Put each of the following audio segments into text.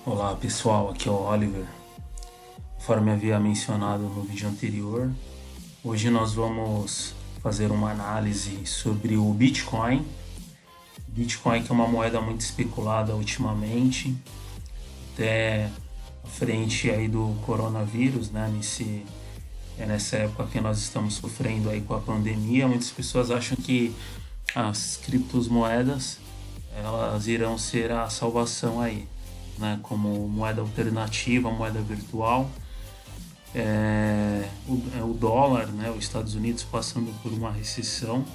Olá pessoal, aqui é o Oliver. Conforme havia mencionado no vídeo anterior, hoje nós vamos fazer uma análise sobre o Bitcoin. Bitcoin que é uma moeda muito especulada ultimamente, até à frente aí do coronavírus, né? Nessa época que nós estamos sofrendo aí com a pandemia, muitas pessoas acham que as criptomoedas elas irão ser a salvação aí, né, como moeda alternativa, moeda virtual. O dólar, né, os Estados Unidos passando por uma recessão.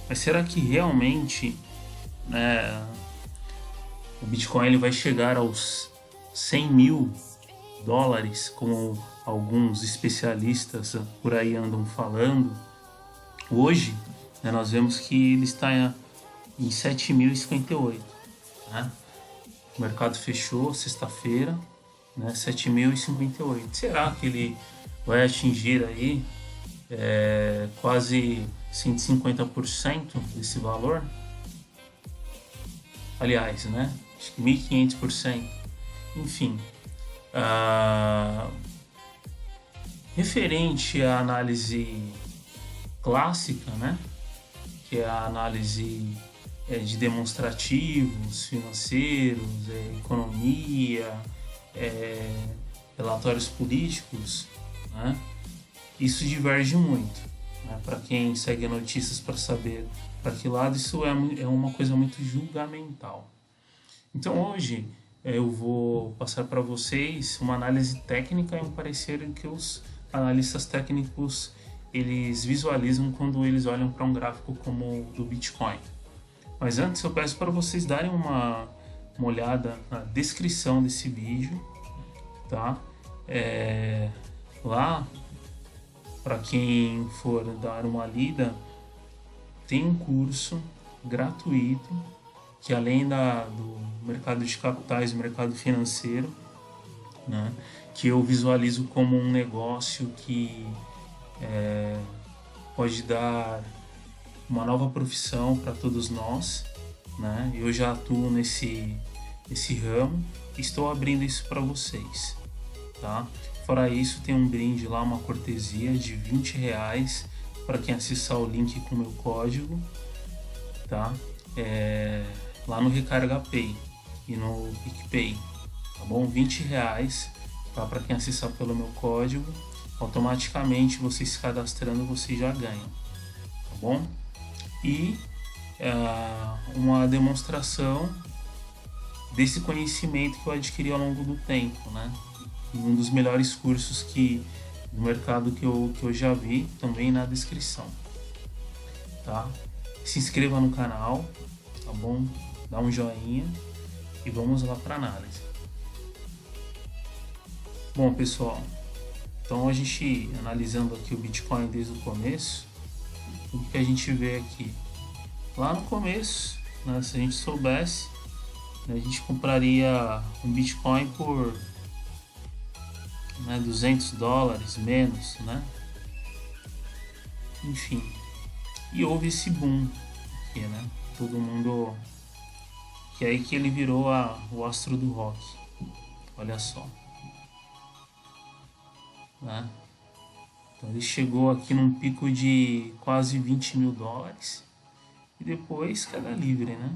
Mas será que realmente, né, o Bitcoin ele vai chegar aos 100 mil dólares, como alguns especialistas por aí andam falando? Hoje, né, nós vemos que ele está em 7.058, né? O mercado fechou sexta-feira, né, 7.058. Será que ele vai atingir aí quase 150% desse valor? Aliás, né? Acho que 1.500%. Enfim, referente à análise clássica, né? Que é a análise de demonstrativos financeiros, economia, relatórios políticos, né? Isso diverge muito, né? Para quem segue notícias para saber para que lado, isso é uma coisa muito julgamental. Então hoje eu vou passar para vocês uma análise técnica e um parecer que os analistas técnicos eles visualizam quando eles olham para um gráfico como o do Bitcoin. Mas antes eu peço para vocês darem uma olhada na descrição desse vídeo, tá? Lá, para quem for dar uma lida, tem um curso gratuito que além do mercado de capitais e mercado financeiro, né, que eu visualizo como um negócio que pode dar uma nova profissão para todos nós, né? Eu já atuo nesse ramo e estou abrindo isso para vocês, tá? Fora isso, tem um brinde lá, uma cortesia de R$ 20 para quem acessar o link com o meu código, tá? Lá no Recarga Pay e no PicPay, tá bom? R$ 20, tá? Para quem acessar pelo meu código, automaticamente vocês se cadastrando, vocês já ganham, tá bom? E uma demonstração desse conhecimento que eu adquiri ao longo do tempo, né? Um dos melhores cursos no mercado que eu já vi, também na descrição, tá? Se inscreva no canal, tá bom? Dá um joinha e vamos lá para análise. Bom, pessoal, então a gente analisando aqui o Bitcoin desde o começo, o que a gente vê aqui? Lá no começo, né, se a gente soubesse, a gente compraria um Bitcoin por, né, $200 menos, né? Enfim, e houve esse boom aqui, né? Todo mundo, que é aí que ele virou o astro do rock. Olha só, né? Então ele chegou aqui num pico de quase 20 mil dólares e depois queda livre, né?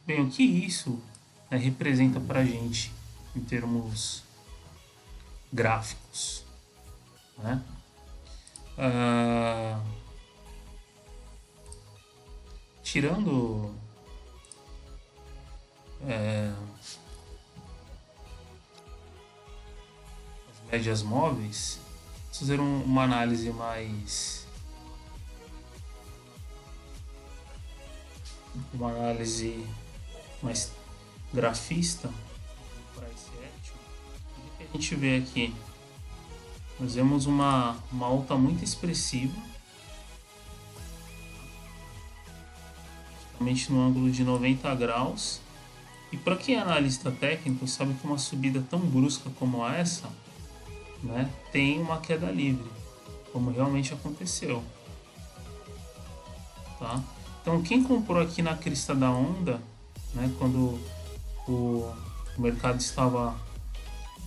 Bem, o que isso, né, representa pra gente em termos gráficos, né? Tirando as médias móveis, vamos fazer uma análise mais grafista para esse Action. O que a gente vê aqui? Nós vemos uma alta muito expressiva, praticamente no ângulo de 90 graus. E para quem é analista técnico, sabe que uma subida tão brusca como essa, né, tem uma queda livre, como realmente aconteceu. Tá? Então quem comprou aqui na crista da onda, né, quando o o mercado estava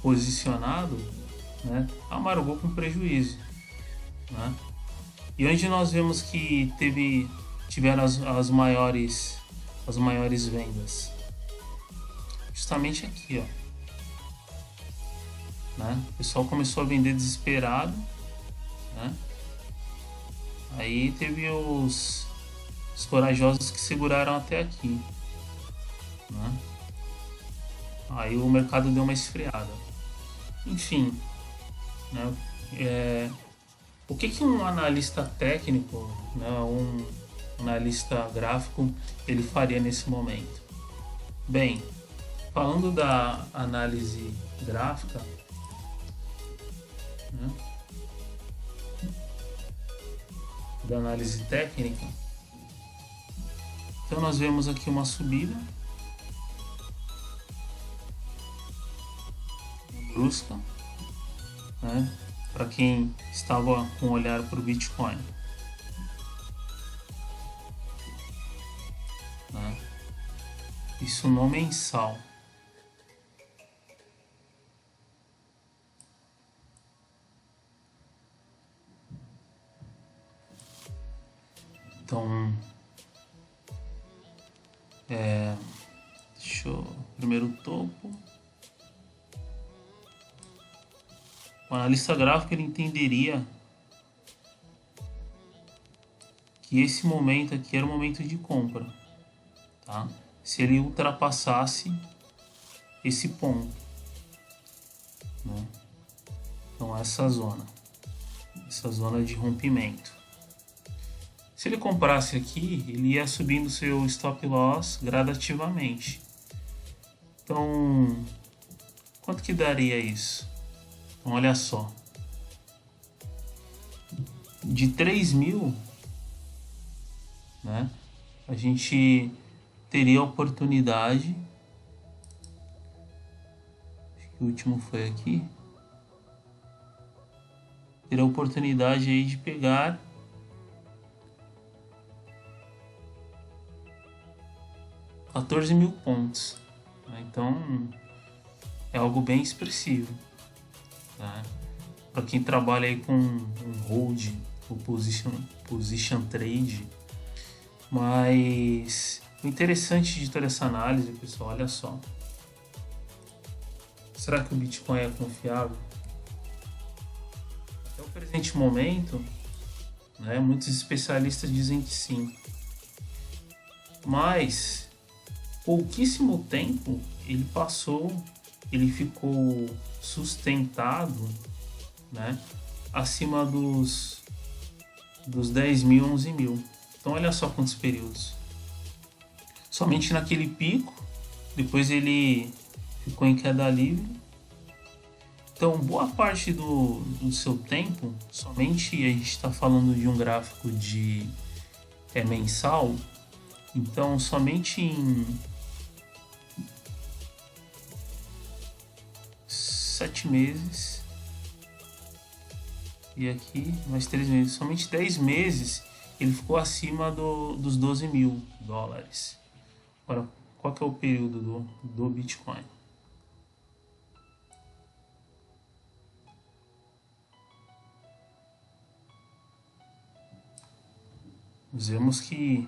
posicionado, né, amargou com prejuízo, né? E onde nós vemos que tiveram as maiores vendas? Justamente aqui, ó, né? O pessoal começou a vender desesperado, né? Aí teve os corajosos que seguraram até aqui, né? Aí o mercado deu uma esfriada. Enfim, né? O que um analista técnico, né, um analista gráfico, ele faria nesse momento? Bem, falando da análise gráfica, né, da análise técnica, então nós vemos aqui uma subida brusca, né, para quem estava com o olhar para o Bitcoin, né? Isso no mensal. Então, primeiro topo. O analista gráfico ele entenderia que esse momento aqui era o momento de compra, tá? Se ele ultrapassasse esse ponto, né? Então essa zona de rompimento. Se ele comprasse aqui, ele ia subindo seu stop loss gradativamente. Então, quanto que daria isso? Então, olha só. De 3.000, né, a gente teria a oportunidade, acho que o último foi aqui, teria a oportunidade aí de pegar 14.000 pontos, né? Então é algo bem expressivo, né? Para quem trabalha aí com um hold ou position trade. Mas o interessante de toda essa análise, pessoal, olha só. Será que o Bitcoin é confiável? Até o presente momento, né, muitos especialistas dizem que sim. Mas pouquíssimo tempo ele ficou sustentado, né, acima dos 10.000, 11.000. Então olha só quantos períodos. Somente naquele pico, depois ele ficou em queda livre. Então boa parte do seu tempo, somente a gente está falando de um gráfico mensal, então somente em 7 meses, e aqui mais 3 meses, somente 10 meses ele ficou acima dos 12.000 dólares. Agora, qual que é o período do Bitcoin? Nós vemos que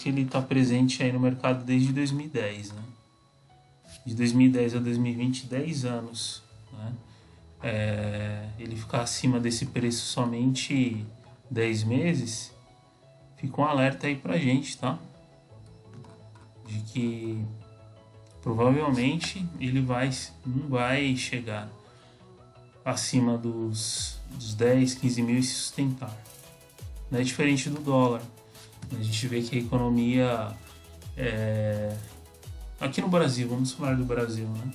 ele está presente aí no mercado desde 2010, né? De 2010 a 2020, 10 anos, né? Ele ficar acima desse preço somente 10 meses, fica um alerta aí pra gente, tá? De que provavelmente ele não vai chegar acima dos 10, 15 mil e se sustentar. Não é diferente do dólar. A gente vê que a economia aqui no Brasil, vamos falar do Brasil, né?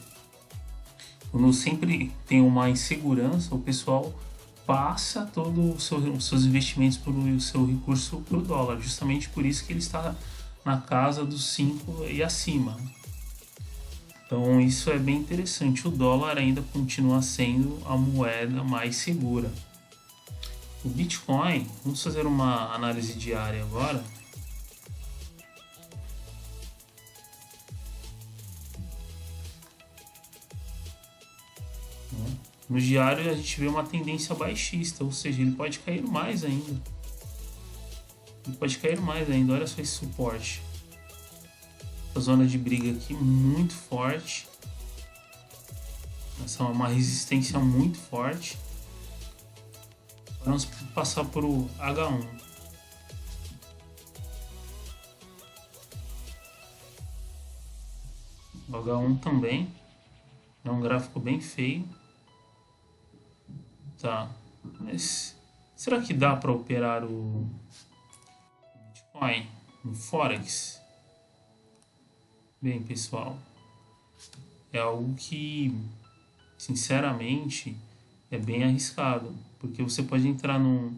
Quando sempre tem uma insegurança, o pessoal passa todos os seus investimentos o seu recurso para o dólar, justamente por isso que ele está na casa dos 5 e acima. Então isso é bem interessante. O dólar ainda continua sendo a moeda mais segura. O Bitcoin, vamos fazer uma análise diária agora. No diário a gente vê uma tendência baixista, ou seja, ele pode cair mais ainda. Ele pode cair mais ainda, olha só esse suporte. A zona de briga aqui muito forte. Essa é uma resistência muito forte. Vamos passar para o H1. O H1 também é um gráfico bem feio. Tá, mas será que dá para operar o Bitcoin no Forex? Bem, pessoal, é algo que, sinceramente, é bem arriscado, porque você pode entrar num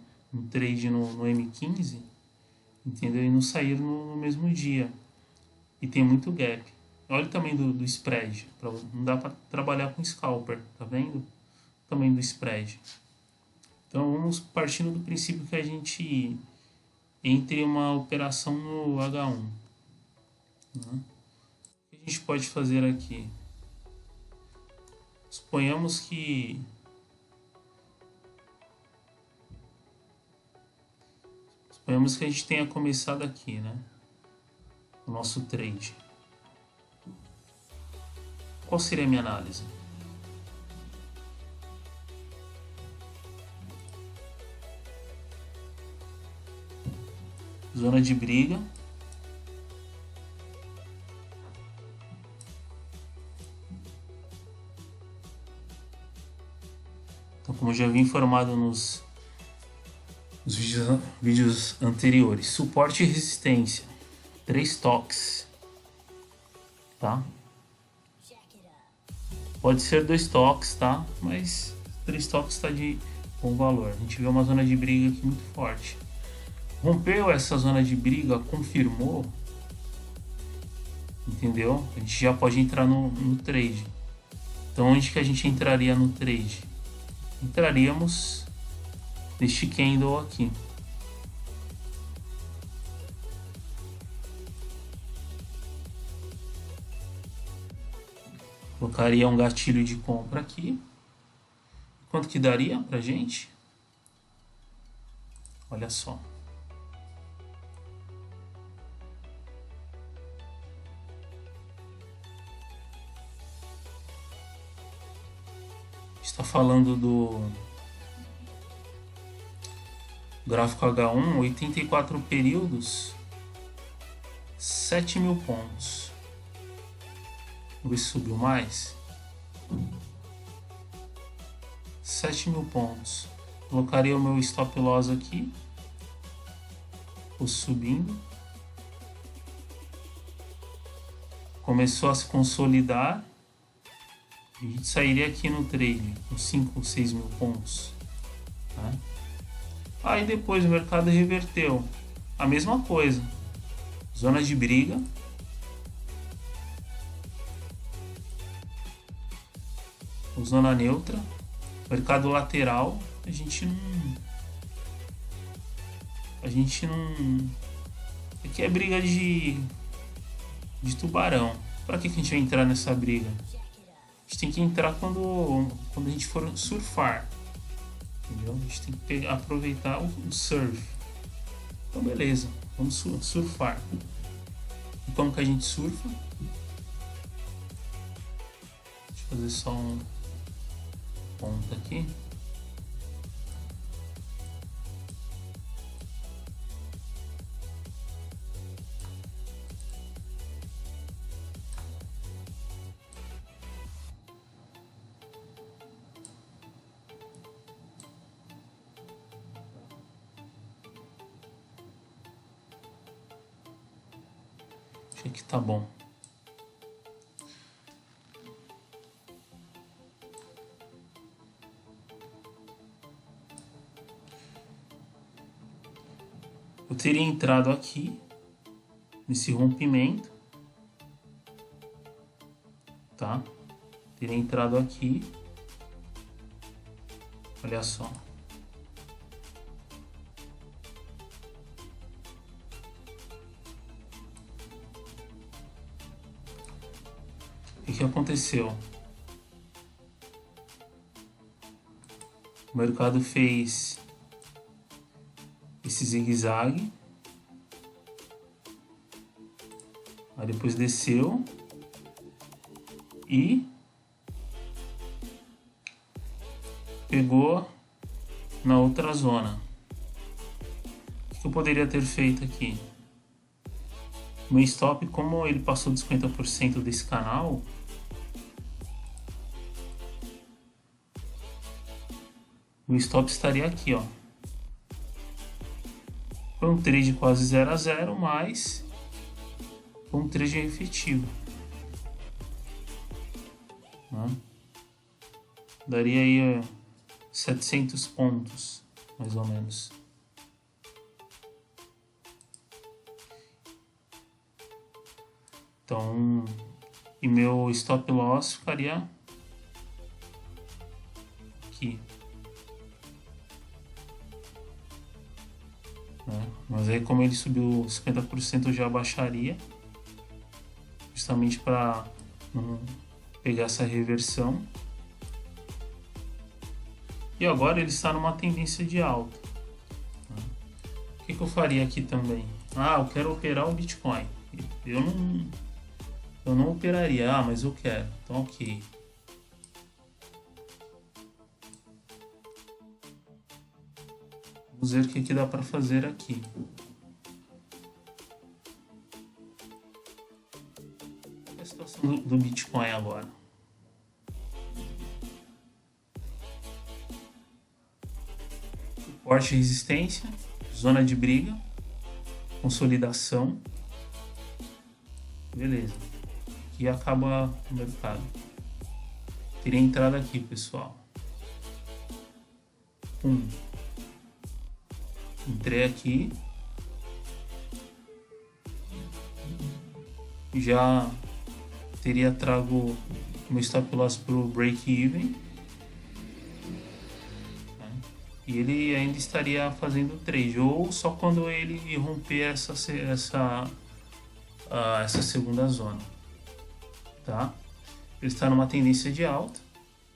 trade no M15, entendeu? E não sair no mesmo dia. E tem muito gap. Olha o tamanho do spread. Não dá para trabalhar com scalper, tá vendo? O tamanho do spread. Então vamos partindo do princípio que a gente entre uma operação no H1. Né? O que a gente pode fazer aqui? Suponhamos que a gente tenha começado aqui, né? O nosso trade. Qual seria a minha análise? Zona de briga. Então, como eu já havia informado nos vídeos anteriores, suporte e resistência, 3 toques, tá? Pode ser 2 toques, tá? Mas 3 toques está de bom valor. A gente vê uma zona de briga aqui muito forte. Rompeu essa zona de briga, confirmou, entendeu? A gente já pode entrar no trade. Então, onde que a gente entraria no trade? Entraríamos neste candle aqui. Colocaria um gatilho de compra aqui. Quanto que daria pra gente? Olha só. Está falando do gráfico H1, 84 períodos, 7.000 pontos. Vamos ver se subiu mais. 7.000 pontos. Colocaria o meu stop loss aqui. Vou subindo. Começou a se consolidar. A gente sairia aqui no trade com 5 ou 6 mil pontos. Né? Aí depois o mercado reverteu. A mesma coisa. Zona de briga. Zona neutra. Mercado lateral. A gente não. Aqui é briga de tubarão. Para que a gente vai entrar nessa briga? A gente tem que entrar quando a gente for surfar. Entendeu? A gente tem que aproveitar o surf. Então beleza, vamos surfar. E como que a gente surfa? Deixa eu fazer só um ponto aqui. Acho que tá bom. Eu teria entrado aqui nesse rompimento, tá? Teria entrado aqui. Olha só. O que aconteceu? O mercado fez esse zigue-zague, aí depois desceu e pegou na outra zona. O que eu poderia ter feito aqui? O meu stop, como ele passou dos 50% desse canal, o stop estaria aqui, ó. Foi um trade quase 0 a 0, mas foi um trade efetivo, né? Daria aí 700 pontos, mais ou menos. Então, e meu stop loss ficaria aqui, né? Mas aí, como ele subiu 50%, eu já baixaria, justamente para não pegar essa reversão. E agora ele está numa tendência de alta. O que eu faria aqui também? Eu quero operar o Bitcoin. Eu não operaria, mas eu quero. Então, ok. Vamos ver o que dá para fazer aqui. Qual é a situação do Bitcoin agora? Suporte e resistência, zona de briga, consolidação. Beleza. Aqui acaba o mercado. Teria entrada aqui, pessoal. Entrei aqui. Já teria trago meu stop loss para o break-even. E ele ainda estaria fazendo trade, ou só quando ele romper essa segunda zona, tá? Ele está numa tendência de alta.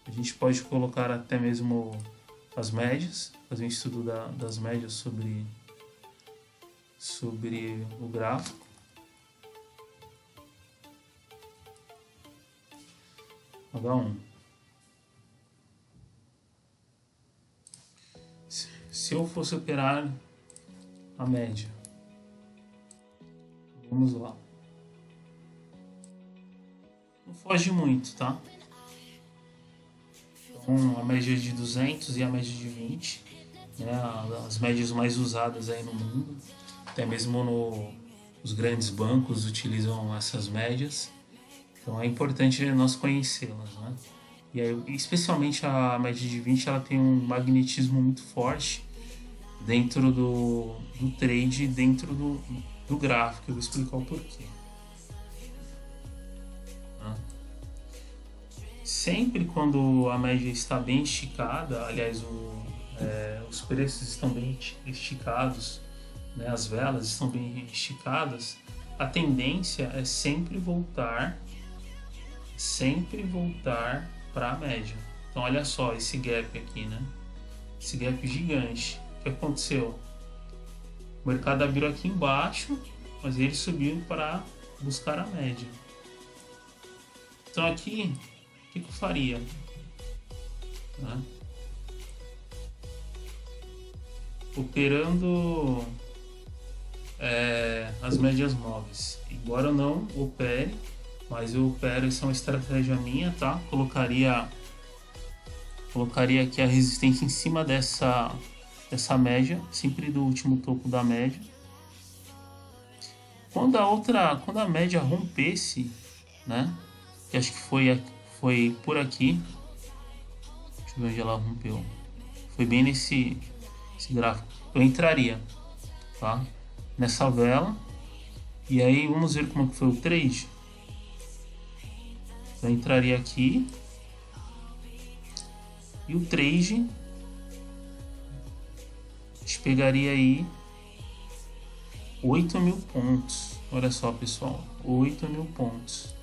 A gente pode colocar até mesmo as médias, fazer um estudo das médias sobre o gráfico. H1. Se eu fosse operar a média, vamos lá. Não foge muito, tá? Então, a média de 200 e a média de 20, né? As médias mais usadas aí no mundo. Até mesmo os grandes bancos utilizam essas médias. Então é importante nós conhecê-las, né? E aí, especialmente a média de 20, ela tem um magnetismo muito forte dentro do trade, dentro do gráfico. Eu vou explicar o porquê. Sempre quando a média está bem esticada, aliás, os preços estão bem esticados, né, as velas estão bem esticadas, a tendência é sempre voltar para a média. Então olha só esse gap aqui, né? Esse gap gigante. O que aconteceu? O mercado abriu aqui embaixo, mas ele subiu para buscar a média. Então aqui, o que eu faria? Né? Operando as médias móveis. Embora eu não opere, mas eu opero, isso é uma estratégia minha, tá? Colocaria aqui a resistência em cima dessa média, sempre do último topo da média. Quando a média rompesse, né? Que acho que foi por aqui. Deixa eu ver onde ela rompeu. Foi bem nesse gráfico. Eu entraria, tá? Nessa vela. E aí vamos ver como é que foi o trade. Eu entraria aqui. E o trade, a gente pegaria aí 8.000 pontos. Olha só, pessoal, 8.000 pontos,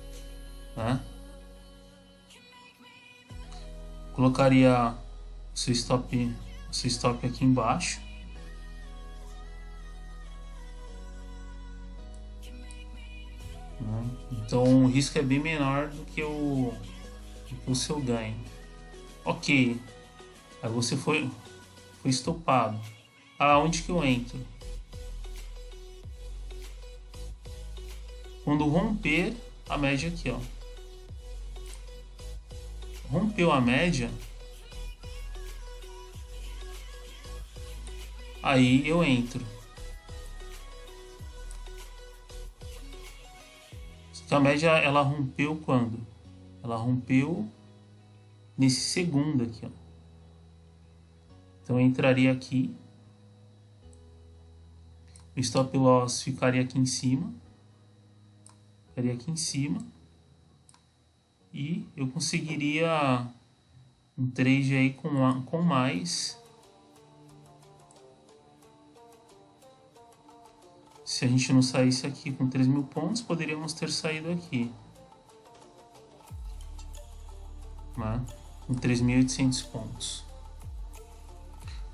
né? Colocaria seu stop aqui embaixo. Então o risco é bem menor do que o seu ganho. Ok, aí você foi estopado. Aonde que eu entro? Quando romper a média aqui, ó. Rompeu a média, aí eu entro. A média ela rompeu quando? Ela rompeu nesse segundo aqui, ó. Então eu entraria aqui, o stop loss ficaria aqui em cima, e eu conseguiria um trade aí com mais. Se a gente não saísse aqui com 3.000 pontos, poderíamos ter saído aqui, né, com 3.800 pontos.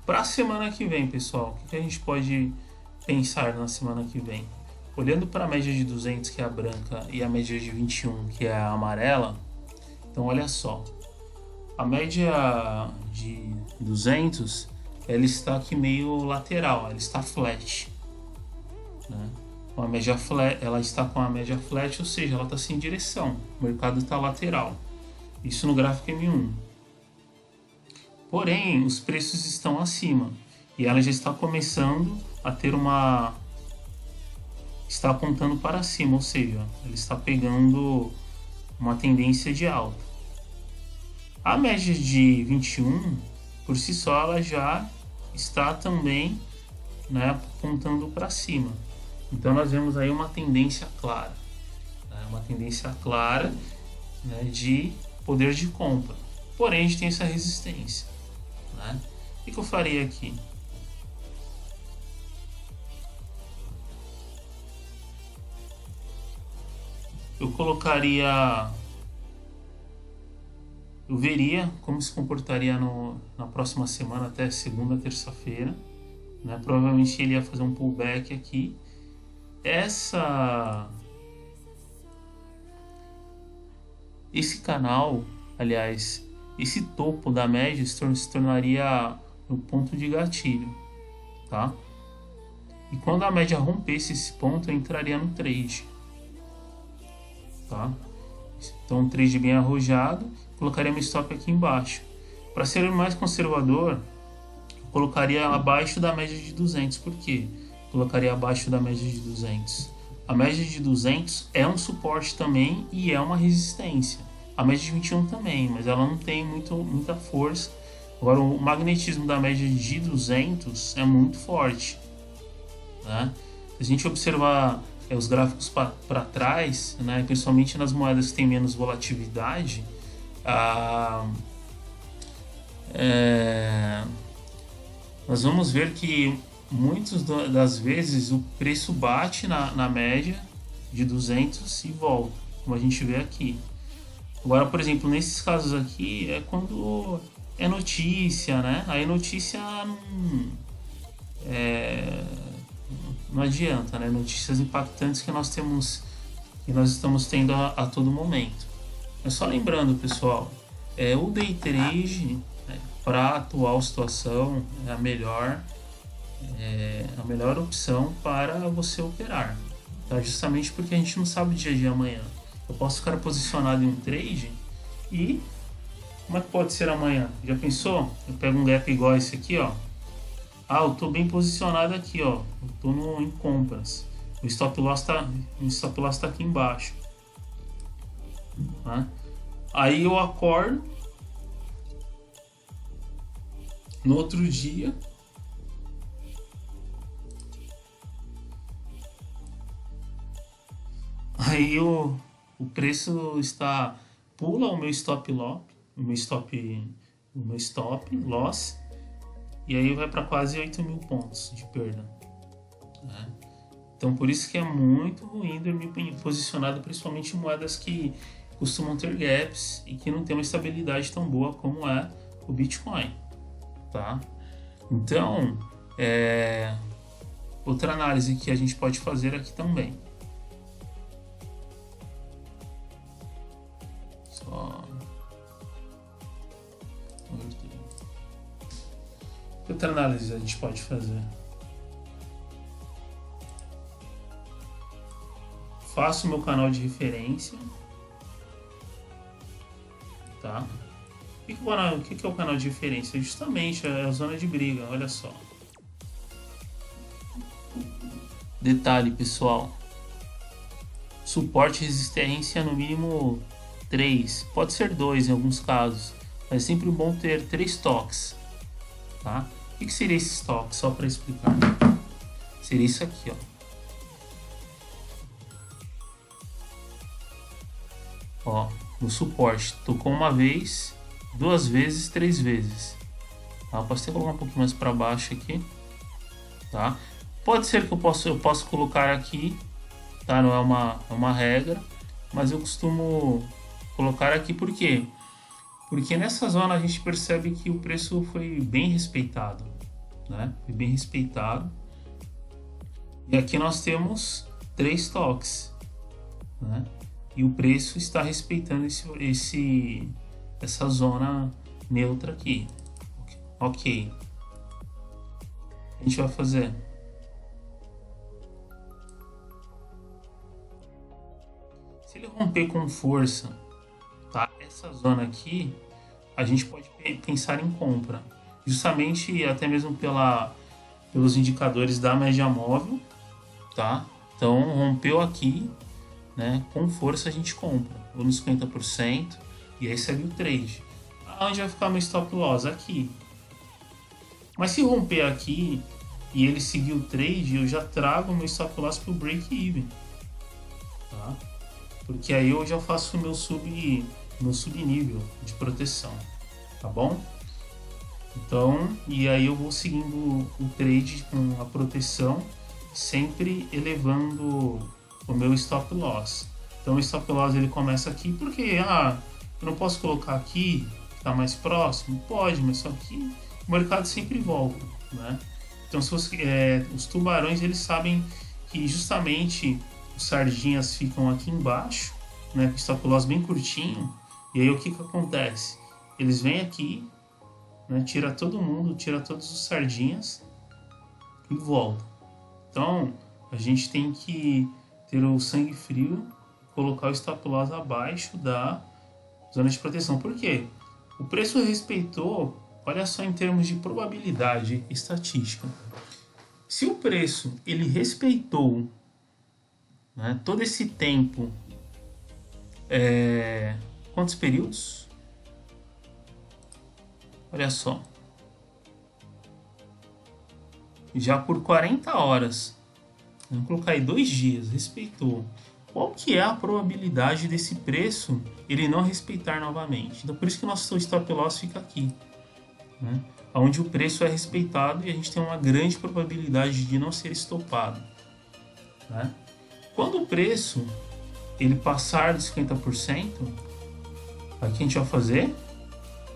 Para a semana que vem, pessoal, o que a gente pode pensar na semana que vem? Olhando para a média de 200, que é a branca, e a média de 21, que é a amarela, então olha só. A média de 200, ela está aqui meio lateral, ela está flat, né? Uma média flat, ela está com a média flat, ou seja, ela está sem direção, o mercado está lateral. Isso no gráfico M1. Porém, os preços estão acima e ela já está começando a ter está apontando para cima, ou seja, ela está pegando uma tendência de alta. A média de 21, por si só, ela já está também, né, apontando para cima. Então nós vemos aí uma tendência clara, né, de poder de compra. Porém, a gente tem essa resistência, né? O que eu faria aqui? Eu veria como se comportaria na próxima semana, até segunda, terça-feira, né? Provavelmente ele ia fazer um pullback aqui. Esse canal, aliás, esse topo da média se tornaria o ponto de gatilho, tá? E quando a média rompesse esse ponto, eu entraria no trade, tá? Então um trade bem arrojado, colocaria meu stop aqui embaixo. Para ser mais conservador, eu colocaria abaixo da média de 200. Por quê? Colocaria abaixo da média de 200. A média de 200 é um suporte também e é uma resistência. A média de 21 também, mas ela não tem muita força. Agora, o magnetismo da média de 200 é muito forte, né? Se a gente observar os gráficos para trás, né, principalmente nas moedas que têm menos volatilidade, nós vamos ver que muitas das vezes o preço bate na média de 200 e volta, como a gente vê aqui. Agora, por exemplo, nesses casos aqui é quando é notícia, né? Aí notícia não adianta, né? Notícias impactantes que nós estamos tendo a todo momento. Mas só lembrando, pessoal, o day trade, né, para a atual situação é a melhor opção para você operar, tá? Justamente porque a gente não sabe o dia de amanhã. Eu posso ficar posicionado em um trade e como é que pode ser amanhã? Já pensou? Eu pego um gap igual esse aqui, ó. Eu tô bem posicionado aqui, ó. Eu tô em compras. O stop loss tá aqui embaixo, né? Aí eu acordo no outro dia, aí o preço pula o meu stop loss, e aí vai para quase 8.000 pontos de perda, né? Então por isso que é muito ruim dormir posicionado, principalmente em moedas que costumam ter gaps e que não tem uma estabilidade tão boa como é o Bitcoin, tá? Então, outra análise que a gente pode fazer aqui também. Só... Outra análise a gente pode fazer. Faço meu canal de referência, tá? O que é o canal de referência? Justamente é a zona de briga, olha só. Detalhe, pessoal. Suporte e resistência no mínimo 3, pode ser 2 em alguns casos, mas é sempre bom ter 3 toques, tá? O que seria esse toque? Só para explicar. Seria isso aqui, ó. Ó, no suporte, tocou uma vez, 2 vezes, 3 vezes. Tá? Posso até colocar um pouquinho mais para baixo aqui, tá? Pode ser que eu possa colocar aqui, tá? Não é uma regra, mas eu costumo colocar aqui por quê? Porque nessa zona a gente percebe que o preço foi bem respeitado, né? Foi bem respeitado. E aqui nós temos 3 toques, né? E o preço está respeitando essa zona neutra aqui. Ok. O que a gente vai fazer? Se ele romper com força, tá? Essa zona aqui, a gente pode pensar em compra. Justamente até mesmo pelos indicadores da média móvel, tá? Então rompeu aqui, né? Com força a gente compra, ou nos 50%, e aí segue o trade. Onde vai ficar meu stop loss? Aqui. Mas se romper aqui e ele seguir o trade, eu já trago meu stop loss para o break even, tá? Porque aí eu já faço meu subnível de proteção, tá bom? Então, e aí eu vou seguindo o trade com a proteção, sempre elevando o meu stop loss. Então o stop loss ele começa aqui porque eu não posso colocar aqui, que está mais próximo? Pode, mas só que o mercado sempre volta, né? Então se você, os tubarões eles sabem que justamente os sardinhas ficam aqui embaixo, né, com o stop loss bem curtinho, e aí o que acontece? Eles vêm aqui, né, tira todo mundo, tira todos os sardinhas e volta. Então a gente tem que ter o sangue frio, colocar o stop loss abaixo da zona de proteção. Por quê? O preço respeitou, olha só em termos de probabilidade estatística. Se o preço ele respeitou, né, todo esse tempo, quantos períodos? Olha só. Já por 40 horas. Vamos colocar aí 2 dias, respeitou. Qual que é a probabilidade desse preço ele não respeitar novamente? Então por isso que o nosso stop loss fica aqui, né? Onde o preço é respeitado e a gente tem uma grande probabilidade de não ser estopado, né? Quando o preço ele passar dos 50%, o que a gente vai fazer?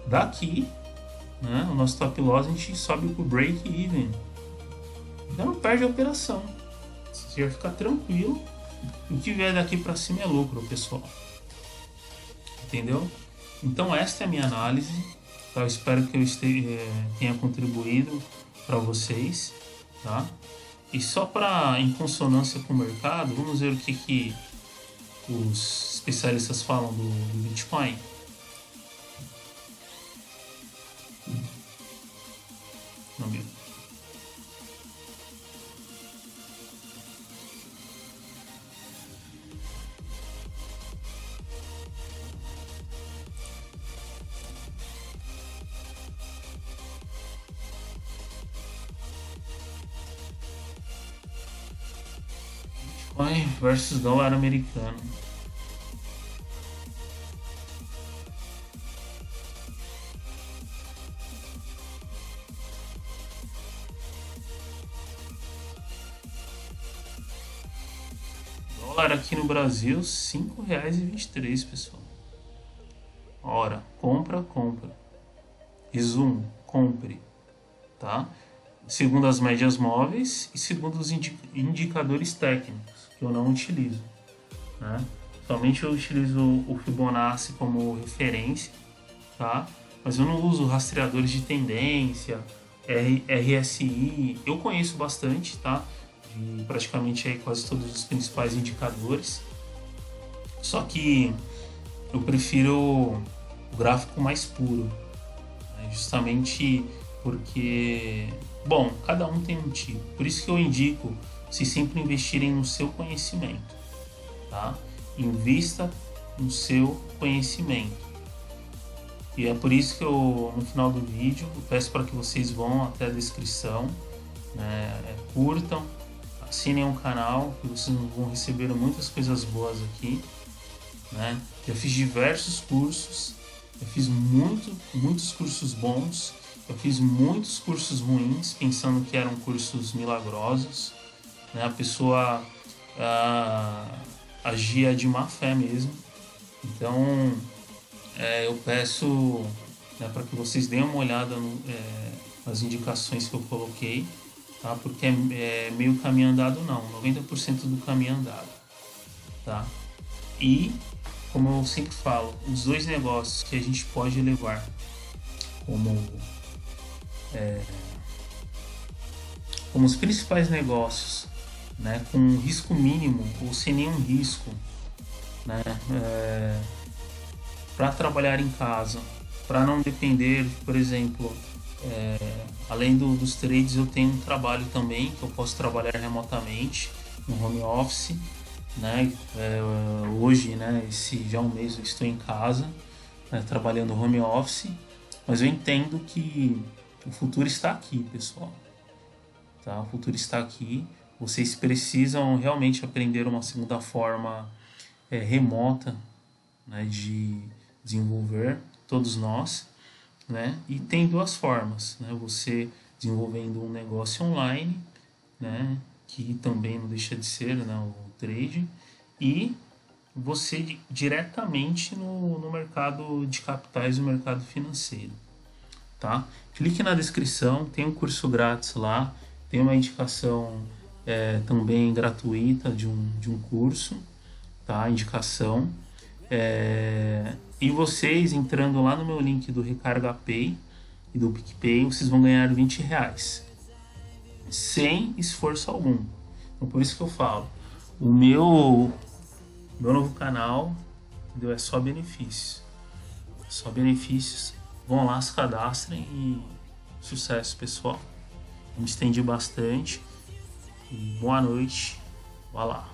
Daqui, né, o nosso stop loss a gente sobe para o break even. Então não perde a operação. Você vai ficar tranquilo. O que vier daqui para cima é lucro, pessoal. Entendeu? Então esta é a minha análise. Tá? Eu espero que eu tenha contribuído para vocês, tá? E só para em consonância com o mercado, vamos ver o que os especialistas falam do Bitcoin. Não, meu. Bitcoin versus dólar americano. Dólar aqui no Brasil, R$ 5,23, pessoal. Ora, compra. Resumo, compre. tá? Segundo as médias móveis e segundo os indicadores técnicos, que eu não utilizo, né? Somente eu utilizo o Fibonacci como referência, tá? Mas eu não uso rastreadores de tendência, RSI. Eu conheço bastante, tá? De praticamente aí quase todos os principais indicadores. Só que eu prefiro o gráfico mais puro, né? Justamente porque, bom, cada um tem um tipo. Por isso que eu indico se sempre investirem no seu conhecimento, tá? Invista no seu conhecimento. E é por isso que eu, no final do vídeo, eu peço para que vocês vão até a descrição, né? Curtam, assinem o canal, que vocês vão receber muitas coisas boas aqui, né? Eu fiz diversos cursos, eu fiz muitos cursos bons, eu fiz muitos cursos ruins, pensando que eram cursos milagrosos, né? A pessoa agia de má fé mesmo. Então, eu peço, né, para que vocês deem uma olhada nas indicações que eu coloquei, tá? Porque é meio caminho andado não, 90% do caminho andado, tá? E, como eu sempre falo, os dois negócios que a gente pode levar como os principais negócios, né, com um risco mínimo ou sem nenhum risco, né, para trabalhar em casa, para não depender, por exemplo, além dos trades, eu tenho um trabalho também que eu posso trabalhar remotamente no home office, né? Hoje, né, esse já um mês eu estou em casa, né, trabalhando home office, mas eu entendo que o futuro está aqui, pessoal. Tá? O futuro está aqui. Vocês precisam realmente aprender uma segunda forma remota, né, de desenvolver, todos nós, né? E tem duas formas, né? Você desenvolvendo um negócio online, né, que também não deixa de ser, né, o trade, e você diretamente no mercado de capitais e no mercado financeiro, tá? Clique na descrição, tem um curso grátis lá, tem uma indicação também gratuita de um curso, tá? Indicação. E vocês entrando lá no meu link do Recarga Pay e do PicPay, vocês vão ganhar R$20 sem esforço algum. Então, por isso que eu falo, o meu novo canal, entendeu? É só benefícios. Só benefícios. Vão lá, se cadastrem e sucesso, pessoal. Eu me estendi bastante. E boa noite. Vá lá.